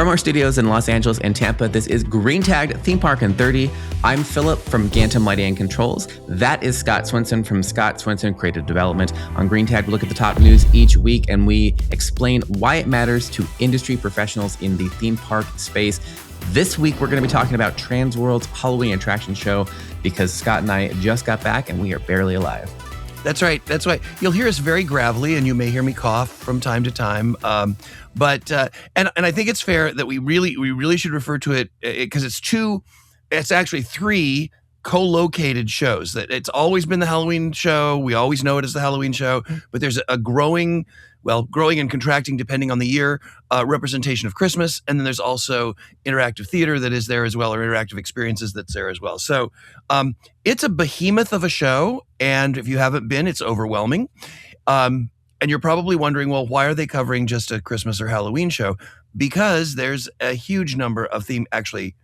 From our studios in Los Angeles and Tampa, this is Green Tagged Theme Park in 30. I'm Philip from Gantom Lighting and Controls. That is Scott Swinson from Scott Swinson Creative Development. On Green Tagged, we look at the top news each week and we explain why it matters to industry professionals in the theme park space. This week, we're going to be talking about Transworld's Halloween Attraction Show because Scott and I just got back and we are barely alive. That's right. That's right. You'll hear us very gravelly, and you may hear me cough from time to time. But I think it's fair that we really should refer to it because it's actually three co-located shows. That it's always been the Halloween show. We always know it as the Halloween show, but there's a growing and contracting depending on the year, representation of Christmas. And then there's also interactive theater that is there as well, or interactive experiences that's there as well. So it's a behemoth of a show. And if you haven't been, it's overwhelming. And you're probably wondering, well, why are they covering just a Christmas or Halloween show? Because there's a huge number of a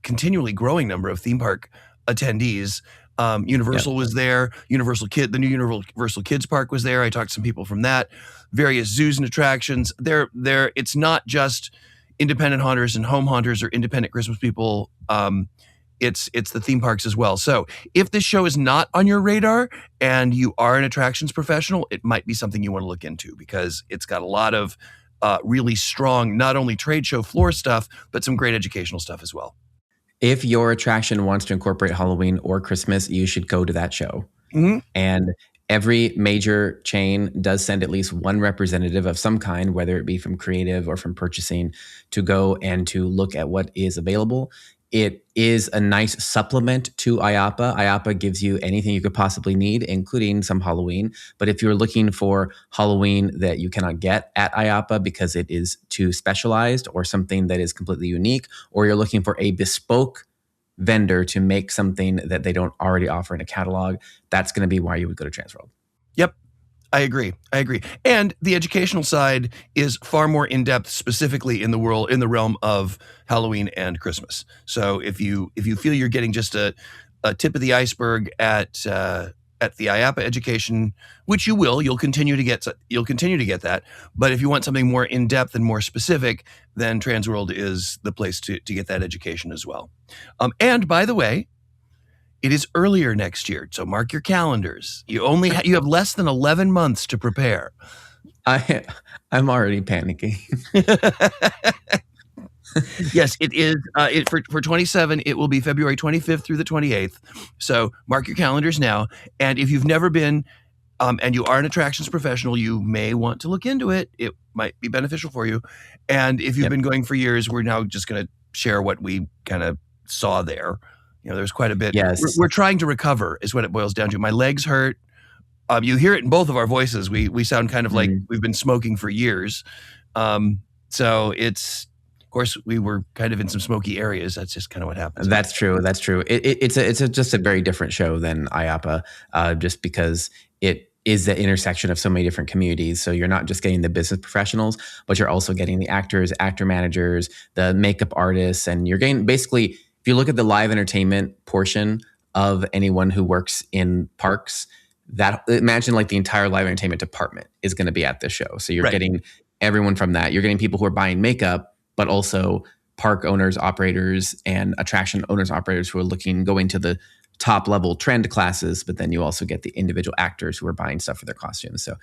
continually growing number of theme park attendees. Universal was there. The new Universal Kids Park was there. I talked to some people from that. Various zoos and attractions. It's not just independent haunters and home haunters or independent Christmas people. It's the theme parks as well. So if this show is not on your radar and you are an attractions professional, it might be something you want to look into because it's got a lot of really strong, not only trade show floor stuff, but some great educational stuff as well. If your attraction wants to incorporate Halloween or Christmas, you should go to that show. Mm-hmm. And every major chain does send at least one representative of some kind, whether it be from creative or from purchasing, to go and to look at what is available. It is a nice supplement to IAAPA. IAAPA gives you anything you could possibly need, including some Halloween. But if you're looking for Halloween that you cannot get at IAAPA because it is too specialized or something that is completely unique, or you're looking for a bespoke vendor to make something that they don't already offer in a catalog, that's going to be why you would go to Transworld. Yep. I agree. And the educational side is far more in-depth, specifically in the realm of Halloween and Christmas. So if you feel you're getting just a tip of the iceberg at the IAAPA education, which you will, you'll continue to get that. But if you want something more in-depth and more specific, then Transworld is the place to get that education as well. And by the way, it is earlier next year, so mark your calendars. You have less than 11 months to prepare. I'm already panicking. Yes, it is. For 27, it will be February 25th through the 28th. So mark your calendars now. And if you've never been, and you are an attractions professional, you may want to look into it. It might be beneficial for you. And if you've been going for years, we're now just going to share what we kind of saw there. There's quite a bit. Yes. We're trying to recover is what it boils down to. My legs hurt. You hear it in both of our voices. We sound kind of like we've been smoking for years. So it's, of course, we were kind of in some smoky areas. That's just kind of what happens. That's true. It's just a very different show than IAAPA, just because it is the intersection of so many different communities. So you're not just getting the business professionals, but you're also getting the actors, actor managers, the makeup artists, and you're getting basically, if you look at the live entertainment portion of anyone who works in parks, imagine like the entire live entertainment department is going to be at this show. So you're getting everyone from that. You're getting people who are buying makeup, but also park owners, operators, and attraction owners, operators who are going to the top level trend classes. But then you also get the individual actors who are buying stuff for their costumes. So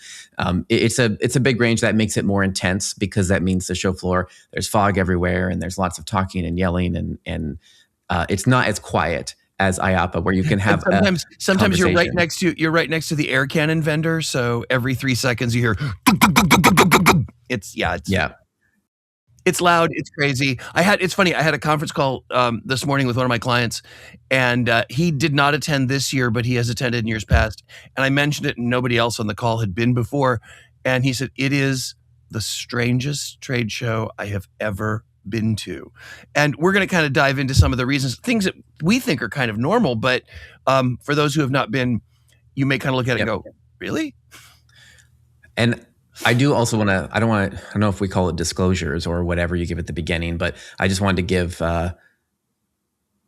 it's a big range that makes it more intense because that means the show floor, there's fog everywhere and there's lots of talking and yelling and it's not as quiet as IAAPA, where you can have sometimes you're right next to the air cannon vendor. So every 3 seconds you hear it's loud, it's crazy. It's funny. I had a conference call this morning with one of my clients, and he did not attend this year, but he has attended in years past. And I mentioned it, and nobody else on the call had been before. And he said, "It is the strangest trade show I have ever been to." And we're going to kind of dive into some of the reasons, things that we think are kind of normal, but for those who have not been, you may kind of look at it and go, "Really?" And I do also want to, I don't know if we call it disclosures or whatever you give at the beginning, but I just wanted to give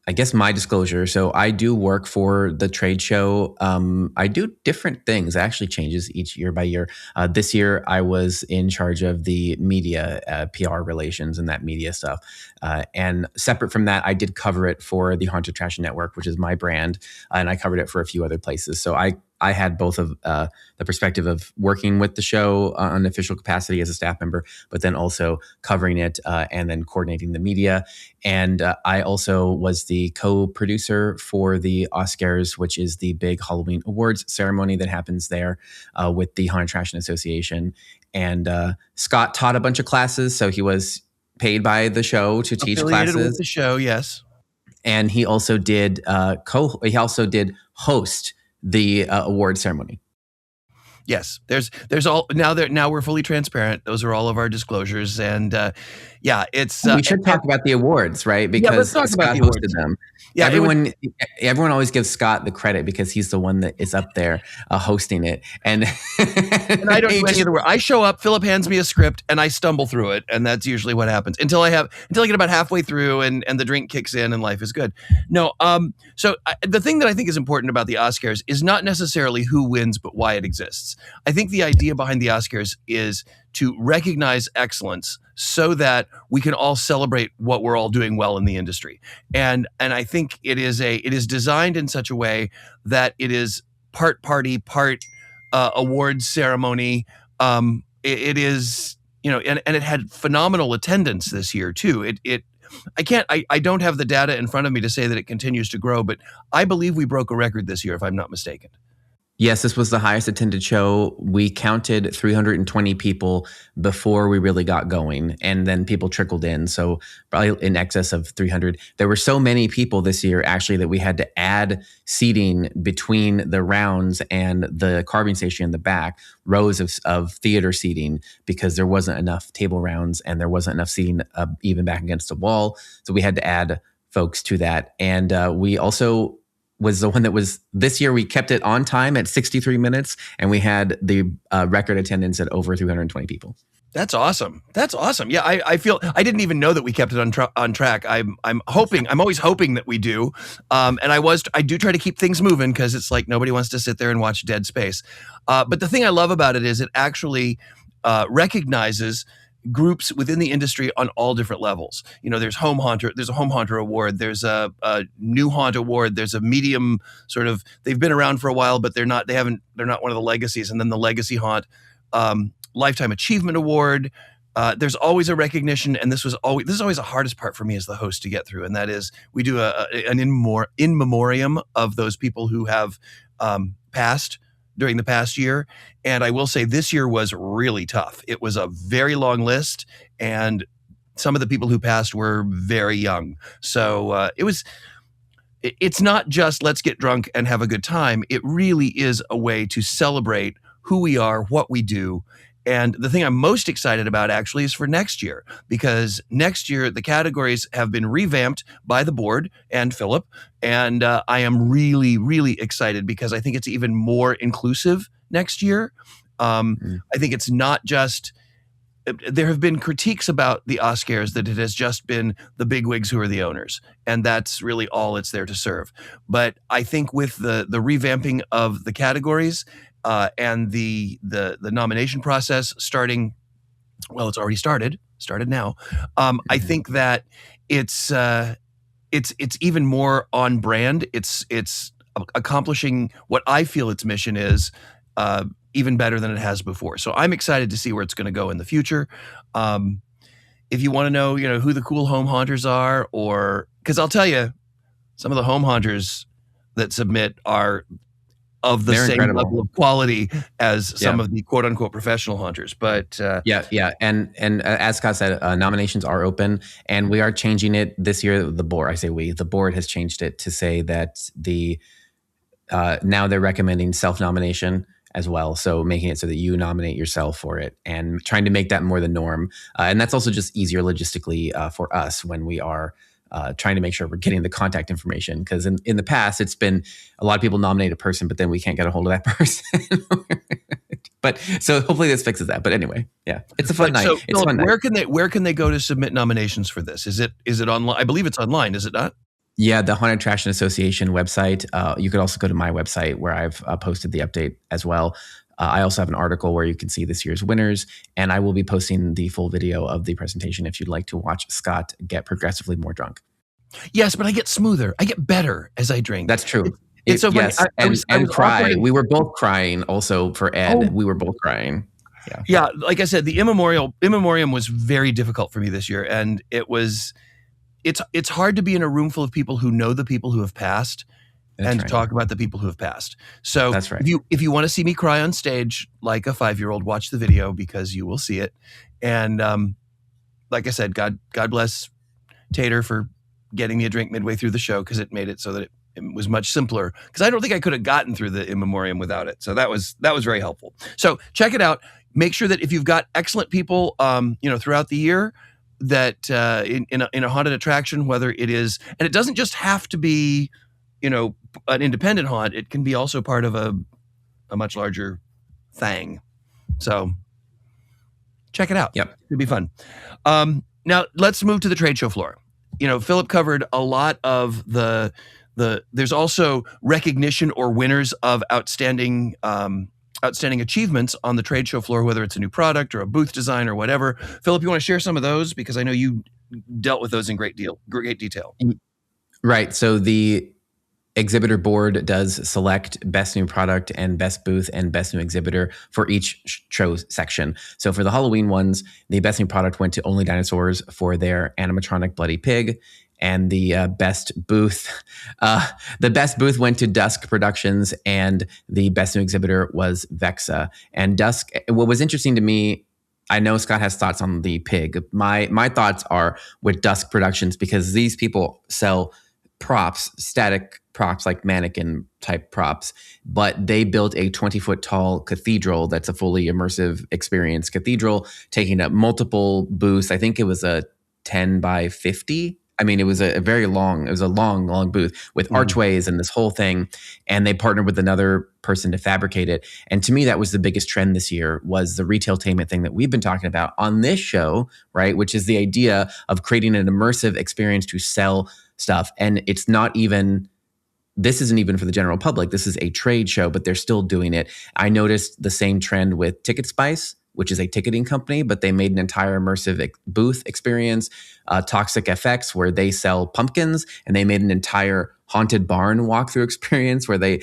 I guess my disclosure. So I do work for the trade show. I do different things. It actually changes each year by year. This year, I was in charge of the media, PR relations, and that media stuff. And separate from that, I did cover it for the Haunted Attraction Network, which is my brand, and I covered it for a few other places. So I had both of the perspective of working with the show on an official capacity as a staff member, but then also covering it and then coordinating the media. And I also was the co-producer for the Oscars, which is the big Halloween awards ceremony that happens there with the Haunted Attraction Association. And Scott taught a bunch of classes, so he was paid by the show to teach Affiliated with classes. the show, yes. And he also did host the award ceremony. Yes, there's all now we're fully transparent. Those are all of our disclosures, and yeah, it's we should talk about the awards, right? Because let's talk Scott about the hosted awards. them. Yeah, everyone always gives Scott the credit because he's the one that is up there hosting it, and and I don't do any of the work. I show up, Philip hands me a script, and I stumble through it, and that's usually what happens until I get about halfway through, and the drink kicks in, and life is good. No, so the thing that I think is important about the Oscars is not necessarily who wins, but why it exists. I think the idea behind the Oscars is to recognize excellence so that we can all celebrate what we're all doing well in the industry. And I think it is designed in such a way that it is part party, part awards ceremony. It is, and it had phenomenal attendance this year too. I don't have the data in front of me to say that it continues to grow, but I believe we broke a record this year, if I'm not mistaken. Yes, this was the highest attended show. We counted 320 people before we really got going, and then people trickled in. So probably in excess of 300. There were so many people this year, actually, that we had to add seating between the rounds and the carving station in the back, rows of theater seating, because there wasn't enough table rounds and there wasn't enough seating even back against the wall. So we had to add folks to that. And we also was the one that was this year. We kept it on time at 63 minutes, and we had the record attendance at over 320 people. That's awesome. That's awesome. Yeah, I feel I didn't even know that we kept it on track. I'm hoping. I'm always hoping that we do. And I do try to keep things moving because it's like nobody wants to sit there and watch dead space. But the thing I love about it is it recognizes groups within the industry on all different levels. There's Home Haunter, there's a Home Haunter award, there's a new haunt award, there's a medium sort of, they've been around for a while, but they're not one of the legacies. And then the legacy haunt, Lifetime Achievement Award. There's always a recognition, and this is always the hardest part for me as the host to get through, and that is we do an in memoriam of those people who have passed during the past year. And I will say this year was really tough. It was a very long list, and some of the people who passed were very young. So it's not just let's get drunk and have a good time. It really is a way to celebrate who we are, what we do. And the thing I'm most excited about actually is for next year, because next year the categories have been revamped by the board and Philip. And I am really, really excited because I think it's even more inclusive next year. I think it's not just, there have been critiques about the Oscars that it has just been the bigwigs who are the owners. And that's really all it's there to serve. But I think with the revamping of the categories, and the nomination process starting, well, it's already started now. I think that it's even more on brand. It's accomplishing what I feel its mission is, even better than it has before. So I'm excited to see where it's going to go in the future. If you want to know, who the cool home haunters are, because I'll tell you, some of the home haunters that submit are of the same incredible level of quality as some of the quote unquote professional hunters. But yeah. And as Scott said, nominations are open, and we are changing it this year. The board has changed it to say that now they're recommending self-nomination as well. So making it so that you nominate yourself for it and trying to make that more the norm. And that's also just easier logistically for us when we are trying to make sure we're getting the contact information, because in the past it's been a lot of people nominate a person, but then we can't get a hold of that person. But so hopefully this fixes that. But anyway, yeah, it's a fun night. So, it's a fun where can they go to submit nominations for this? Is it online? I believe it's online, is it not? Yeah, the Haunted Attraction Association website. You could also go to my website where I've posted the update as well. I also have an article where you can see this year's winners, and I will be posting the full video of the presentation if you'd like to watch Scott get progressively more drunk. Yes, but I get smoother. I get better as I drink. That's true. It's so funny. Yes, I and was cry. awkward. We were both crying also for Ed. Oh, We were both crying. Yeah. yeah. Like I said, the in memoriam was very difficult for me this year, and it's hard to be in a room full of people who know the people who have passed and to talk about the people who have passed. So That's right. if you want to see me cry on stage like a 5-year-old, watch the video because you will see it. And like I said, God bless Tater for getting me a drink midway through the show because it made it so that it was much simpler. Because I don't think I could have gotten through the in memoriam without it. So that was very helpful. So check it out. Make sure that if you've got excellent people, throughout the year, that in a haunted attraction, whether it is, and it doesn't just have to be, an independent haunt. It can be also part of a much larger thing. So check it out. Yep. It'll be fun. Now let's move to the trade show floor. Philip covered a lot of there's also recognition or winners of outstanding achievements on the trade show floor, whether it's a new product or a booth design or whatever. Philip, you want to share some of those? Because I know you dealt with those in great detail. Right. So the exhibitor board does select best new product and best booth and best new exhibitor for each show section. So for the Halloween ones, the best new product went to Only Dinosaurs for their animatronic Bloody Pig. And the best booth went to Dusk Productions, and the best new exhibitor was Vexa. And Dusk, what was interesting to me, I know Scott has thoughts on the pig. My thoughts are with Dusk Productions because these people sell props, static props like mannequin type props, but they built a 20-foot tall cathedral that's a fully immersive experience cathedral, taking up multiple booths. I think it was a 10 by 50. I mean, it was a long booth with archways and this whole thing. And they partnered with another person to fabricate it. And to me, that was the biggest trend this year was the retailtainment thing that we've been talking about on this show, right? Which is the idea of creating an immersive experience to sell stuff. And this isn't even for the general public. This is a trade show, but they're still doing it. I noticed the same trend with Ticket Spice, which is a ticketing company, but they made an entire immersive booth experience. Toxic FX, where they sell pumpkins, and they made an entire haunted barn walkthrough experience where they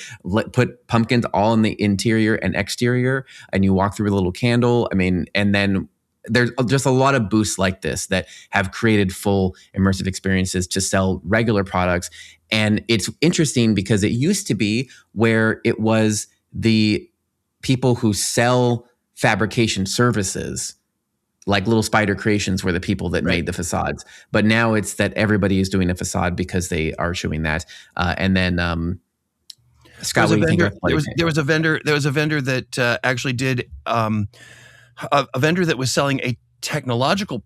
put pumpkins all in the interior and exterior, and you walk through with a little candle. I mean, and then there's just a lot of booths like this that have created full immersive experiences to sell regular products. And it's interesting because it used to be where it was the people who sell fabrication services, like Little Spider Creations were the people that made the facades. But now it's that everybody is doing a facade because they are showing that. And then Scott, what do you think of there was a vendor that actually did a vendor that was selling a technological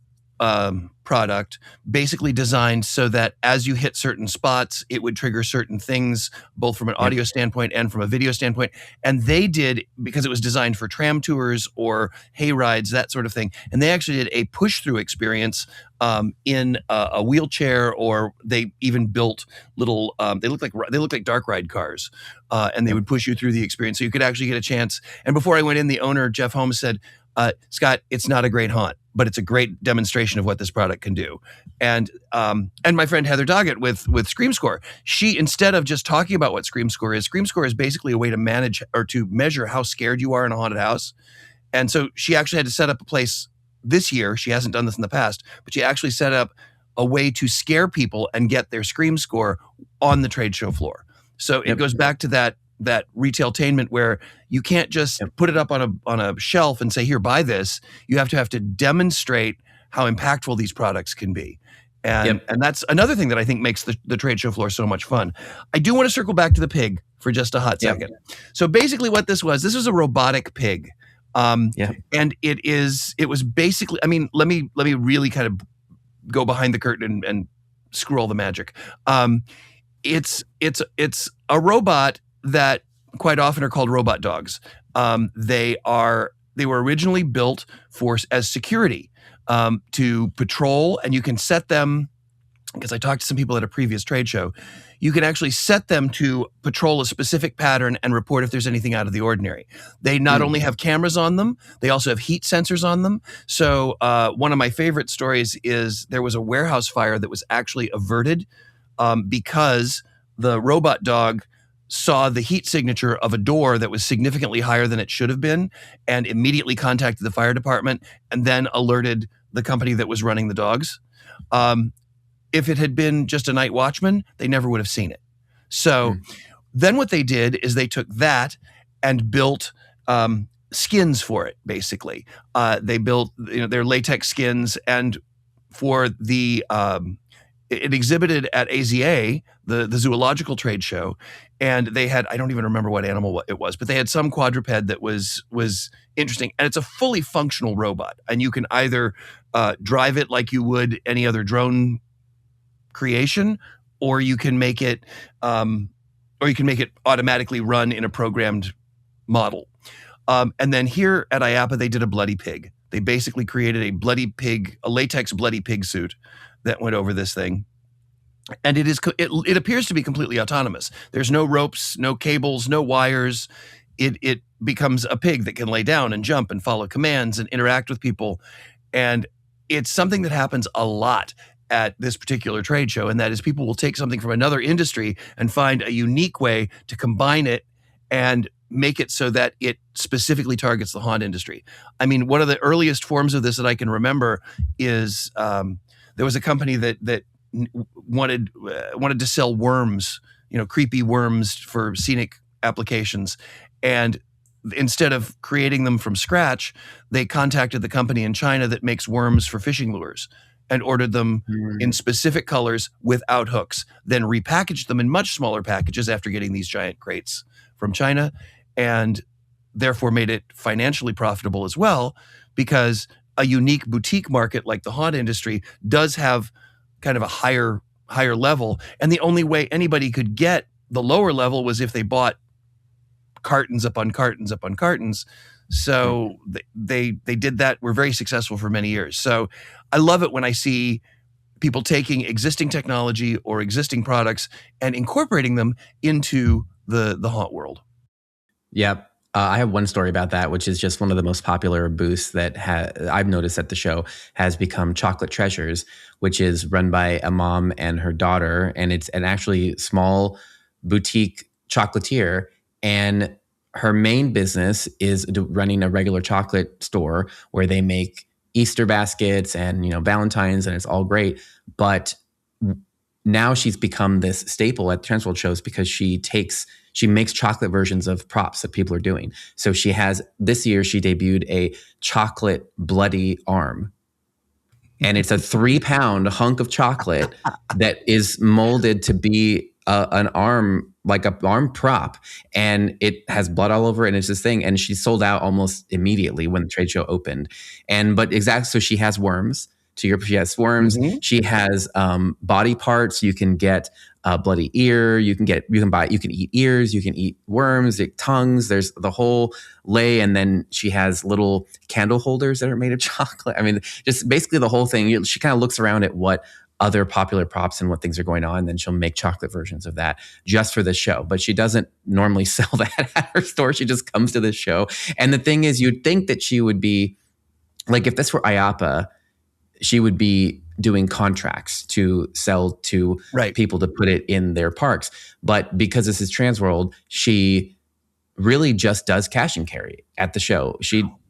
product basically designed so that as you hit certain spots, it would trigger certain things, both from an audio standpoint and from a video standpoint. And they did, because it was designed for tram tours or hay rides, that sort of thing. And they actually did a push-through experience in a wheelchair, or they even built little, they look like dark ride cars, and they would push you through the experience. So you could actually get a chance. And before I went in, the owner, Jeff Holmes, said, Scott, it's not a great haunt, but it's a great demonstration of what this product can do. And my friend Heather Doggett with Scream Score, she, instead of just talking about what Scream Score is basically a way to manage or to measure how scared you are in a haunted house. And so she actually had to set up a place this year. She hasn't done this in the past, but she actually set up a way to scare people and get their Scream Score on the trade show floor. So it goes back to that retailtainment where you can't just put it up on a shelf and say, here, buy this. You have to demonstrate how impactful these products can be. And that's another thing that I think makes the trade show floor so much fun. I do want to circle back to the pig for just a hot second. So basically what this was a robotic pig. And it was basically, I mean, let me really kind of go behind the curtain and screw all the magic. It's a robot that quite often are called robot dogs. They were originally built as security, to patrol, and you can set them because I talked to some people at a previous trade show, you can actually set them to patrol a specific pattern and report if there's anything out of the ordinary. They not only have cameras on them, they also have heat sensors on them. So one of my favorite stories is there was a warehouse fire that was actually averted because the robot dog saw the heat signature of a door that was significantly higher than it should have been and immediately contacted the fire department and then alerted the company that was running the dogs. If it had been just a night watchman, they never would have seen it. So then what they did is they took that and built skins for it, basically. They built their latex skins, and for the it exhibited at AZA, the zoological trade show, and they had, I don't even remember what animal it was, but they had some quadruped that was interesting. And it's a fully functional robot, and you can either drive it like you would any other drone creation, or you can make it automatically run in a programmed model. And then here at IAAPA, they did a bloody pig. They basically created a latex bloody pig suit that went over this thing. And it appears to be completely autonomous. There's no ropes, no cables, no wires. It becomes a pig that can lay down and jump and follow commands and interact with people. And it's something that happens a lot at this particular trade show, and that is people will take something from another industry and find a unique way to combine it and make it so that it specifically targets the haunt industry. I mean, one of the earliest forms of this that I can remember is there was a company that wanted to sell worms, creepy worms for scenic applications, and instead of creating them from scratch, they contacted the company in China that makes worms for fishing lures and ordered them in specific colors without hooks, then repackaged them in much smaller packages after getting these giant crates from China, and therefore made it financially profitable as well, because a unique boutique market like the haunt industry does have kind of a higher level, and the only way anybody could get the lower level was if they bought cartons upon cartons upon cartons. So they did that, were very successful for many years. So I love it when I see people taking existing technology or existing products and incorporating them into the haunt world. Yep. I have one story about that, which is just one of the most popular booths that I've noticed at the show has become Chocolate Treasures, which is run by a mom and her daughter. And it's an actually small boutique chocolatier. And her main business is running a regular chocolate store where they make Easter baskets and, Valentine's, and it's all great. But now she's become this staple at Transworld shows because she makes chocolate versions of props that people are doing. So this year she debuted a chocolate bloody arm. And it's a 3-pound hunk of chocolate that is molded to be an arm, like an arm prop. And it has blood all over it, and it's this thing. And she sold out almost immediately when the trade show opened. So she has worms. She has worms. Mm-hmm. She has body parts. You can get a bloody ear. You can eat ears. You can eat worms, tongues. There's the whole lay. And then she has little candle holders that are made of chocolate. I mean, just basically the whole thing. She kind of looks around at what other popular props and what things are going on. And then she'll make chocolate versions of that just for this show. But she doesn't normally sell that at her store. She just comes to this show. And the thing is, you'd think that she would be, like, if this were IAAPA, she would be doing contracts to sell to people to put it in their parks. But because this is Transworld, she really just does cash and carry at the show.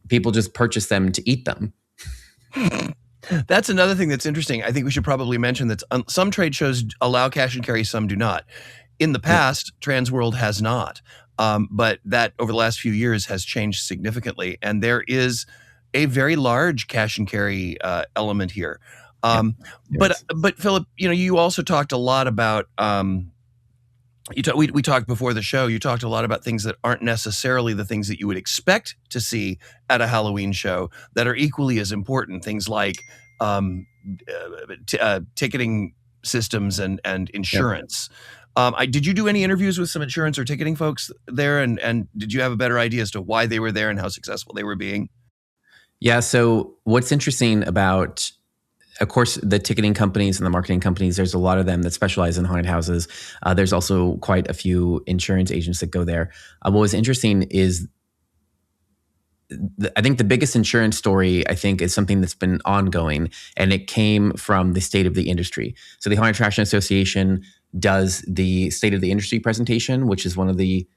People just purchase them to eat them. That's another thing that's interesting. I think we should probably mention that some trade shows allow cash and carry, some do not. In the past, Transworld has not. But that over the last few years has changed significantly. And there is a very large cash and carry element here. But Philip, you also talked a lot about, we talked before the show, you talked a lot about things that aren't necessarily the things that you would expect to see at a Halloween show that are equally as important. Things like ticketing systems and insurance. Did you do any interviews with some insurance or ticketing folks there? And did you have a better idea as to why they were there and how successful they were being? Yeah. So what's interesting about of course, the ticketing companies and the marketing companies, there's a lot of them that specialize in haunted houses. There's also quite a few insurance agents that go there. What was interesting is I think the biggest insurance story, I think, is something that's been ongoing, and it came from the state of the industry. So the Haunted Attraction Association does the state of the industry presentation, which is one of the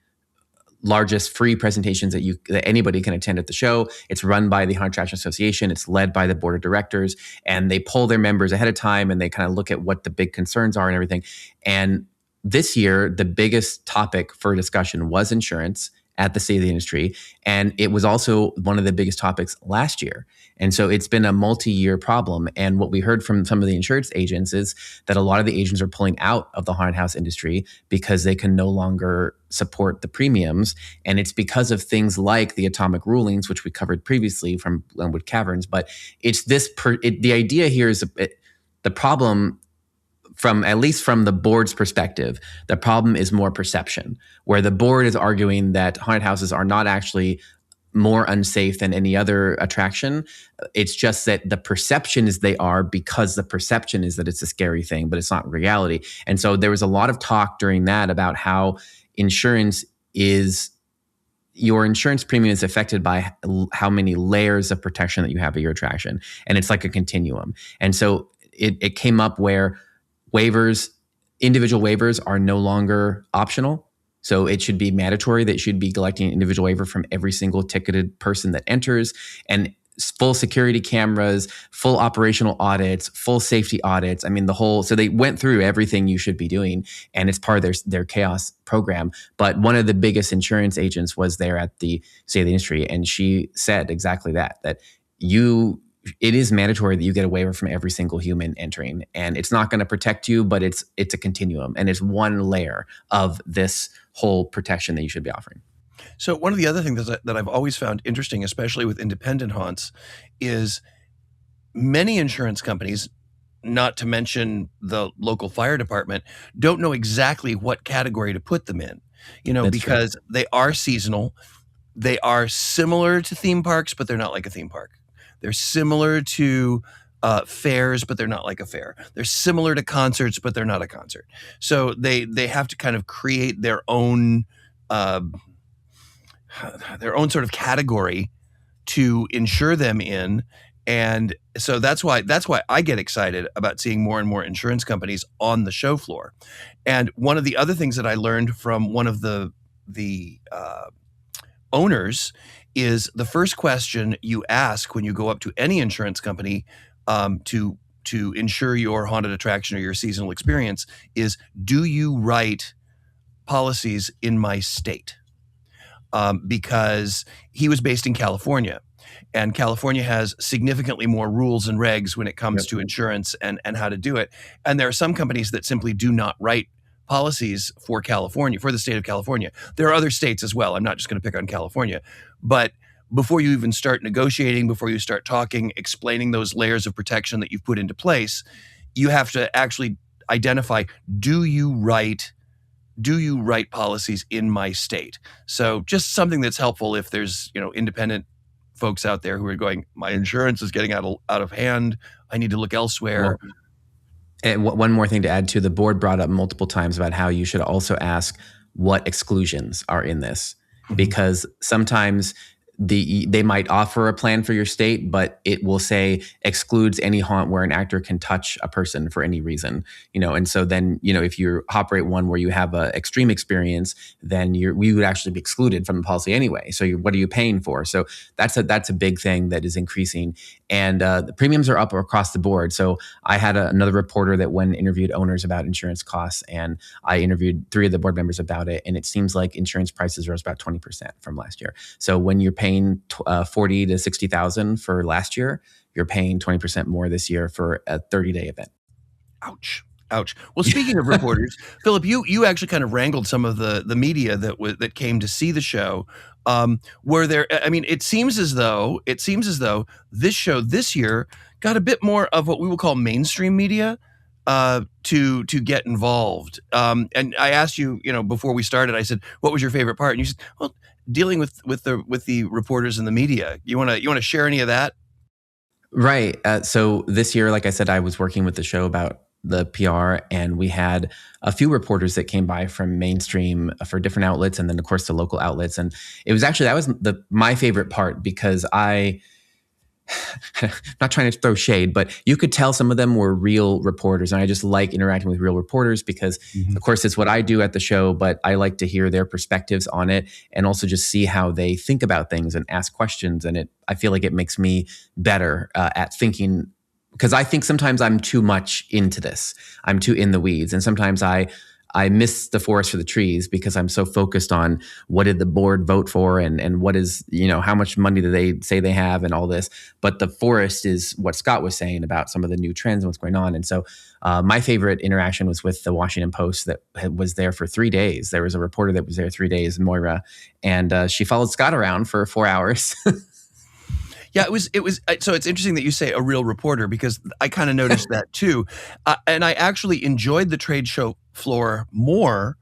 largest free presentations that anybody can attend at the show. It's run by the Haunted Attraction Association. It's led by the board of directors, and they poll their members ahead of time, and they kind of look at what the big concerns are and everything. And this year, the biggest topic for discussion was insurance at the state of the industry. And it was also one of the biggest topics last year. And so it's been a multi-year problem. And what we heard from some of the insurance agents is that a lot of the agents are pulling out of the haunted house industry because they can no longer support the premiums. And it's because of things like the atomic rulings, which we covered previously from Glenwood Caverns. But it's the idea here is the problem, from at least from the board's perspective, the problem is more perception, where the board is arguing that haunted houses are not actually more unsafe than any other attraction. It's just that the perception is they are, because the perception is that it's a scary thing, but it's not reality. And so there was a lot of talk during that about how your insurance premium is affected by how many layers of protection that you have at your attraction. And it's like a continuum. And so it came up where individual waivers are no longer optional. So it should be mandatory that you should be collecting an individual waiver from every single ticketed person that enters, and full security cameras, full operational audits, full safety audits. I mean, so they went through everything you should be doing, and it's part of their chaos program. But one of the biggest insurance agents was there at the state of the industry, and she said exactly that it is mandatory that you get a waiver from every single human entering, and it's not going to protect you, but it's a continuum, and it's one layer of this whole protection that you should be offering. So one of the other things that I've always found interesting, especially with independent haunts, is many insurance companies, not to mention the local fire department, don't know exactly what category to put them in, That's because they are seasonal. They are similar to theme parks, but they're not like a theme park. They're similar to fairs, but they're not like a fair. They're similar to concerts, but they're not a concert. So they have to kind of create their own sort of category to insure them in. And so that's why I get excited about seeing more and more insurance companies on the show floor. And one of the other things that I learned from one of the owners is the first question you ask when you go up to any insurance company to insure your haunted attraction or your seasonal experience is, do you write policies in my state? Because he was based in California, and California has significantly more rules and regs when it comes to insurance and how to do it. And there are some companies that simply do not write policies for California, for the state of California. There are other states as well. I'm not just going to pick on California. But before you even start negotiating, before you start talking, explaining those layers of protection that you've put into place, you have to actually identify, do you write policies in my state? So just something that's helpful if there's, independent folks out there who are going, my insurance is getting out of hand, I need to look elsewhere. Well, and one more thing to add to, the board brought up multiple times about how you should also ask what exclusions are in this, because sometimes they might offer a plan for your state, but it will say excludes any haunt where an actor can touch a person for any reason, and so then, if you operate one where you have an extreme experience, then we would actually be excluded from the policy anyway. So what are you paying for? So that's a big thing that is increasing, and the premiums are up across the board. So I had another reporter that went and interviewed owners about insurance costs, and I interviewed 3 of the board members about it, and it seems like insurance prices rose about 20% from last year. So when you're paying 40 to 60,000 for last year, you're paying 20% more this year for a 30-day event. Ouch. Well, speaking of reporters, Philip, you actually kind of wrangled some of the media that came to see the show. Were there? I mean, it seems as though this show this year got a bit more of what we will call mainstream media to get involved. And I asked you, before we started, I said, what was your favorite part? And you said, well, dealing with the reporters and the media. You want to share any of that? Right. So this year, like I said, I was working with the show about the PR, and we had a few reporters that came by from mainstream for different outlets, and then of course the local outlets. And it was actually that was my favorite part because not trying to throw shade, but you could tell some of them were real reporters. And I just like interacting with real reporters because, of course, it's what I do at the show, but I like to hear their perspectives on it and also just see how they think about things and ask questions. And I feel like it makes me better at thinking because I think sometimes I'm too much into this. I'm too in the weeds. And sometimes I miss the forest for the trees because I'm so focused on what did the board vote for and what is, how much money do they say they have and all this. But the forest is what Scott was saying about some of the new trends and what's going on. And so my favorite interaction was with the Washington Post that was there for 3 days. There was a reporter that was there 3 days, Moira, and she followed Scott around for 4 hours. Yeah, it was. So it's interesting that you say a real reporter because I kind of noticed that too, and I actually enjoyed the trade show floor more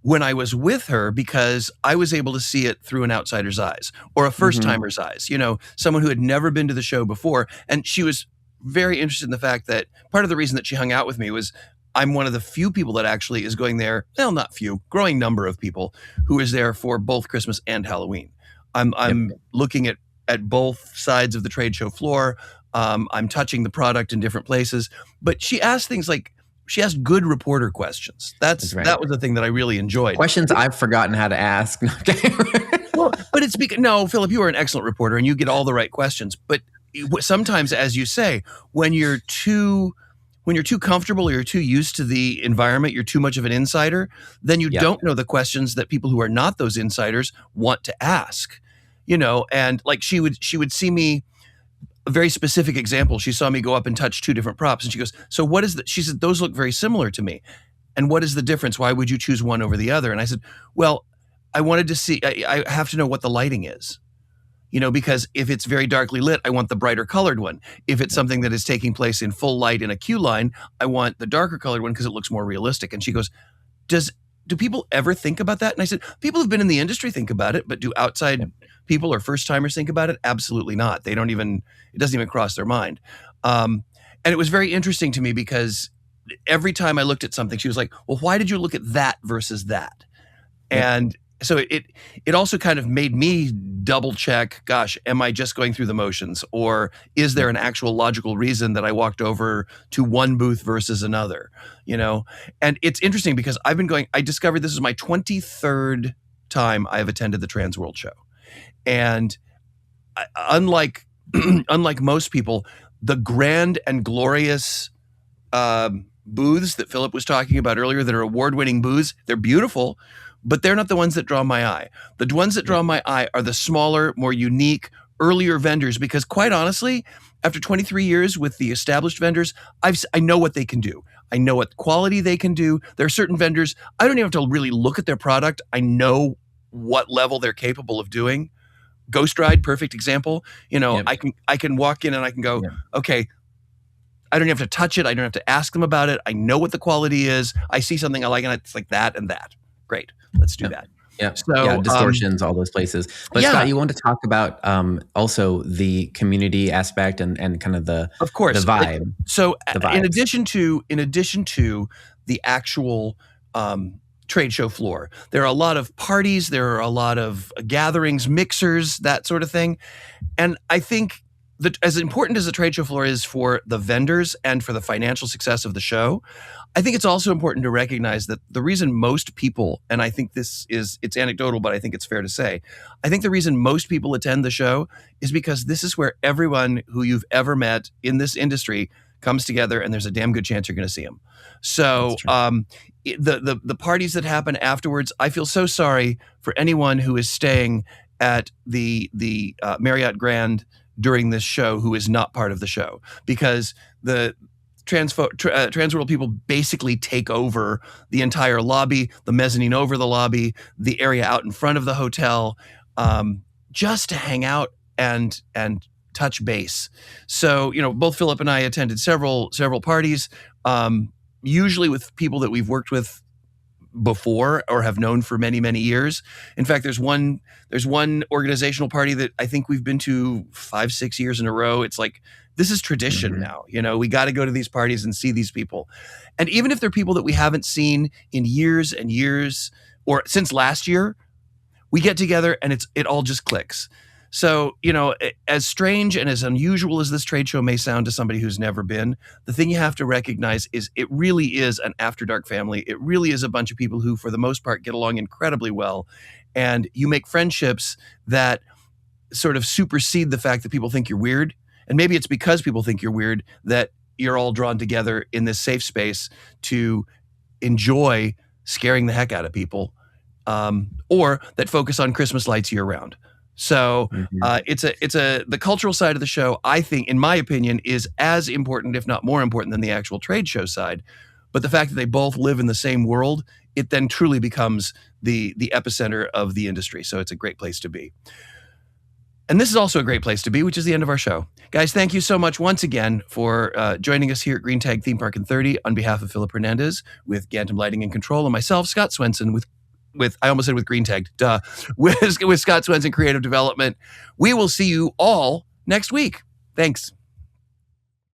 when I was with her because I was able to see it through an outsider's eyes or a first timer's eyes. Someone who had never been to the show before, and she was very interested in the fact that part of the reason that she hung out with me was I'm one of the few people that actually is going there. Well, not few, growing number of people who is there for both Christmas and Halloween. I'm looking at both sides of the trade show floor. I'm touching the product in different places. But she asked things like, she asked good reporter questions. That's right. That was the thing that I really enjoyed. Questions I've forgotten how to ask. Well, but it's because, no, Philip, you are an excellent reporter and you get all the right questions. But sometimes, as you say, when you're too comfortable or you're too used to the environment, you're too much of an insider, then you don't know the questions that people who are not those insiders want to ask. And like she would see me, a very specific example. She saw me go up and touch 2 different props and she goes, so what is that? She said, those look very similar to me. And what is the difference? Why would you choose one over the other? And I said, well, I wanted to see, I have to know what the lighting is, because if it's very darkly lit, I want the brighter colored one. If it's something that is taking place in full light in a queue line, I want the darker colored one because it looks more realistic. And she goes, do people ever think about that? And I said, people who've been in the industry think about it, but do outside people or first timers think about it? Absolutely not. It doesn't even cross their mind. And it was very interesting to me because every time I looked at something, she was like, well, why did you look at that versus that? And so it also kind of made me double check, gosh, am I just going through the motions? Or is there an actual logical reason that I walked over to one booth versus another? And it's interesting because I discovered this is my 23rd time I have attended the Transworld show. And unlike most people, the grand and glorious booths that Philip was talking about earlier that are award-winning booths, they're beautiful, but they're not the ones that draw my eye. The ones that draw my eye are the smaller, more unique, earlier vendors, because quite honestly, after 23 years with the established vendors, I know what they can do. I know what quality they can do. There are certain vendors, I don't even have to really look at their product. I know what level they're capable of doing. Ghost Ride, perfect example. I can walk in and I can go, okay, I don't have to touch it. I don't have to ask them about it. I know what the quality is. I see something I like and it's like that and that. Great. Let's do that. Yeah. So, distortions, all those places. But Scott, you want to talk about also the community aspect and kind of the vibe. So in addition to the actual trade show floor, there are a lot of parties, there are a lot of gatherings, mixers, that sort of thing. And I think that as important as the trade show floor is for the vendors and for the financial success of the show, I think it's also important to recognize that the reason most people, and I think it's anecdotal, but I think it's fair to say, I think the reason most people attend the show is because this is where everyone who you've ever met in this industry comes together, and there's a damn good chance you're going to see them. So the parties that happen afterwards, I feel so sorry for anyone who is staying at the Marriott Grand during this show who is not part of the show, because the Transworld people basically take over the entire lobby, the mezzanine over the lobby, the area out in front of the hotel, just to hang out and touch base. So, both Philip and I attended several parties, usually with people that we've worked with before or have known for many, many years. In fact, there's one organizational party that I think we've been to 5-6 years in a row. It's like, this is tradition now. We got to go to these parties and see these people. And even if they're people that we haven't seen in years and years or since last year, we get together and it all just clicks. So, as strange and as unusual as this trade show may sound to somebody who's never been, the thing you have to recognize is it really is an After Dark family. It really is a bunch of people who, for the most part, get along incredibly well. And you make friendships that sort of supersede the fact that people think you're weird. And maybe it's because people think you're weird that you're all drawn together in this safe space to enjoy scaring the heck out of people, or that focus on Christmas lights year round. So the cultural side of the show, I think, in my opinion, is as important, if not more important, than the actual trade show side. But the fact that they both live in the same world, it then truly becomes the epicenter of the industry. So it's a great place to be. And this is also a great place to be, which is the end of our show. Guys, thank you so much once again for joining us here at Green Tag Theme Park in 30 on behalf of Philip Hernandez with Gantom Lighting and Control, and myself, Scott Swenson, with I almost said with Green Tag, with Scott Swenson Creative Development. We will see you all next week. Thanks.